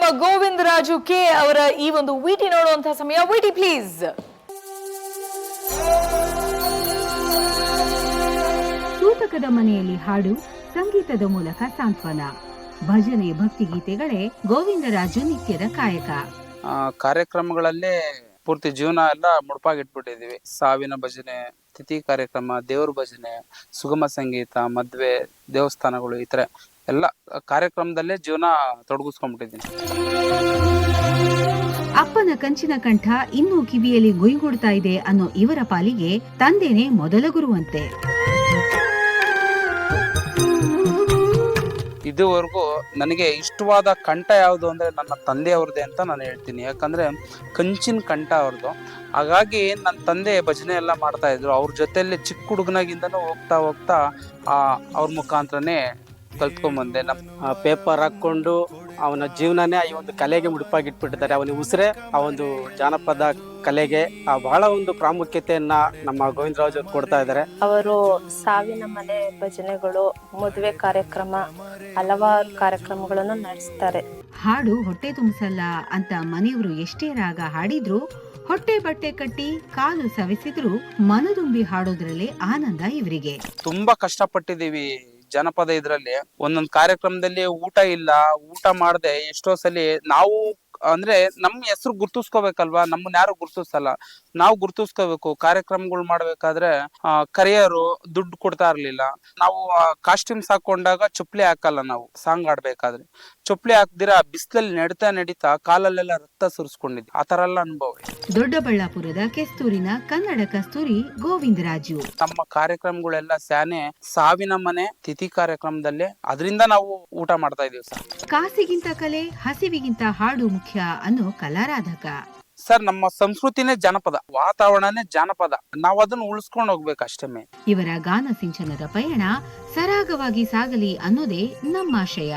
ನಮ್ಮ ಗೋವಿಂದರಾಜು ಕೆ ಅವರ ಈ ಒಂದು ವಿಟಿ ನೋಡುವಂತಹ ಸಮಯ. VT please. ಸೂತಕದ ಮನೆಯಲ್ಲಿ ಹಾಡು, ಸಂಗೀತದ ಮೂಲಕ ಸಾಂತ್ವನ, ಭಜನೆ ಭಕ್ತಿಗೀತೆಗಳೇ ಗೋವಿಂದರಾಜು ನಿತ್ಯದ ಕಾಯಕ. ಕಾರ್ಯಕ್ರಮಗಳಲ್ಲೇ ಪೂರ್ತಿ ಜೀವನ ಎಲ್ಲ ಮುಡುಪಾಗಿಟ್ಬಿಟ್ಟಿದೀವಿ. ಸಾವಿನ ಭಜನೆ, ತಿಥಿ ಕಾರ್ಯಕ್ರಮ, ದೇವ್ರ ಭಜನೆ, ಸುಗಮ ಸಂಗೀತ, ಮದ್ವೆ, ದೇವಸ್ಥಾನಗಳು, ಈ ತರ ಎಲ್ಲ ಕಾರ್ಯಕ್ರಮದಲ್ಲೇ ಜೀವನ ತೊಡಗಿಸ್ಕೊಂಡ್ಬಿಟ್ಟಿದ್ದೀನಿ. ಅಪ್ಪನ ಕಂಚಿನ ಕಂಠ ಇನ್ನೂ ಕಿವಿಯಲ್ಲಿ ಗುಯ್ಗುಡ್ತಾ ಇದೆ ಅನ್ನೋ ಇವರ ಪಾಲಿಗೆ ತಂದೆನೇ ಮೊದಲ ಗುರುವಂತೆ. ಇದುವರೆಗೂ ನನಗೆ ಇಷ್ಟವಾದ ಕಂಠ ಯಾವುದು ಅಂದ್ರೆ ನನ್ನ ತಂದೆಯವ್ರದ್ದೇ ಅಂತ ನಾನು ಹೇಳ್ತೀನಿ. ಯಾಕಂದ್ರೆ ಕಂಚಿನ ಕಂಠ ಅವ್ರದ್ದು. ಹಾಗಾಗಿ ನನ್ನ ತಂದೆ ಭಜನೆ ಎಲ್ಲ ಮಾಡ್ತಾ ಇದ್ರು. ಅವ್ರ ಜೊತೆಯಲ್ಲಿ ಚಿಕ್ಕ ಹುಡುಗನಾಗಿಂದನೂ ಹೋಗ್ತಾ ಹೋಗ್ತಾ ಅವ್ರ ಮುಖಾಂತರನೇ ಕಲ್ತ್ಕೊಂಡ್ಬಂದೆ. ಪೇಪರ್ ಹಾಕೊಂಡು ಅವನ ಜೀವನನೇ ಈ ಒಂದು ಕಲೆಗೆ ಮುಡುಪಾಗಿಟ್ಬಿಟ್ಟಿದ್ದಾರೆ. ಅವನ ಉಸಿರೇ ಆ ಒಂದು ಜಾನಪದ ಕಲೆಗೆ ಬಹಳ ಒಂದು ಪ್ರಾಮುಖ್ಯತೆಯನ್ನ ನಮ್ಮ ಗೋವಿಂದರಾಜ್ ಅವರು ಕೊಡ್ತಾ ಇದ್ದಾರೆ. ಅವರು ಸಾವಿನ ಮನೆ ಭಜನೆಗಳು, ಮದುವೆ ಕಾರ್ಯಕ್ರಮ, ಹಲವಾರು ಕಾರ್ಯಕ್ರಮಗಳನ್ನು ನಡೆಸ್ತಾರೆ. ಹಾಡು ಹೊಟ್ಟೆ ತುಂಬಿಸಲ್ಲ ಅಂತ ಮನೆಯವರು ಎಷ್ಟೇ ರಾಗ ಹಾಡಿದ್ರು, ಹೊಟ್ಟೆ ಬಟ್ಟೆ ಕಟ್ಟಿ ಕಾಲು ಸವೆಸಿದ್ರು ಮನದುಂಬಿ ಹಾಡೋದ್ರಲ್ಲೇ ಆನಂದ ಇವರಿಗೆ. ತುಂಬಾ ಕಷ್ಟಪಟ್ಟಿದೀವಿ ಜನಪದ ಇದ್ರಲ್ಲಿ. ಒಂದೊಂದ್ ಕಾರ್ಯಕ್ರಮದಲ್ಲಿ ಊಟ ಇಲ್ಲ, ಊಟ ಮಾಡದೆ ಎಷ್ಟೋ ಸಲಿ ನಾವು ಅಂದ್ರೆ ನಮ್ ಹೆಸರು ಗುರ್ತಿಸ್ಕೋಬೇಕಲ್ವಾ, ನಮ್ಮನ್ನ ಯಾರು ಗುರ್ತಿಸಲ್ಲ, ನಾವು ಗುರ್ತಿಸ್ಕೋಬೇಕು. ಕಾರ್ಯಕ್ರಮಗಳು ಮಾಡ್ಬೇಕಾದ್ರೆ ಕರಿಯರು ದುಡ್ಡು ಕೊಡ್ತಾ ಇರ್ಲಿಲ್ಲ. ನಾವು ಕಾಸ್ಟ್ಯೂಮ್ಸ್ ಹಾಕೊಂಡಾಗ ಚಪ್ಪಲಿ ಹಾಕಲ್ಲ, ನಾವು ಸಾಂಗ್ ಆಡ್ಬೇಕಾದ್ರೆ ಚಪ್ಪಲಿ ಹಾಕ್ದಿರಾ ಬಿಸಿಲಲ್ಲಿ ನಡೀತಾ ಕಾಲಲ್ಲೆಲ್ಲ ರಕ್ತ ಸುರಿಸ್ಕೊಂಡಿದ್ವಿ. ಆ ತರ ಎಲ್ಲ ಅನುಭವ. ದೊಡ್ಡಬಳ್ಳಾಪುರದ ಕೆಸ್ತೂರಿನ ಕನ್ನಡ ಕಸ್ತೂರಿ ಗೋವಿಂದರಾಜು. ನಮ್ಮ ಕಾರ್ಯಕ್ರಮಗಳೆಲ್ಲ ಸ್ಯಾನೆ ಸಾವಿನ ಮನೆ, ತಿಥಿ ಕಾರ್ಯಕ್ರಮದಲ್ಲಿ ಅದರಿಂದ ನಾವು ಊಟ ಮಾಡ್ತಾ ಇದೀವಿ ಸರ್. ಕಾಸಿಗಿಂತ ಕಲೆ, ಹಸಿವಿಗಿಂತ ಹಾಡು ಮುಖ್ಯ ಅನ್ನೋ ಕಲಾರಾಧಕ ಸರ್. ನಮ್ಮ ಸಂಸ್ಕೃತಿನೇ ಜನಪದ, ವಾತಾವರಣನೇ ಜಾನಪದ. ನಾವು ಅದನ್ನ ಉಳಿಸ್ಕೊಂಡು ಹೋಗ್ಬೇಕಷ್ಟೇ. ಇವರ ಗಾನ ಸಿಂಚನದ ಪಯಣ ಸರಾಗವಾಗಿ ಸಾಗಲಿ ಅನ್ನೋದೇ ನಮ್ಮಾಶಯ.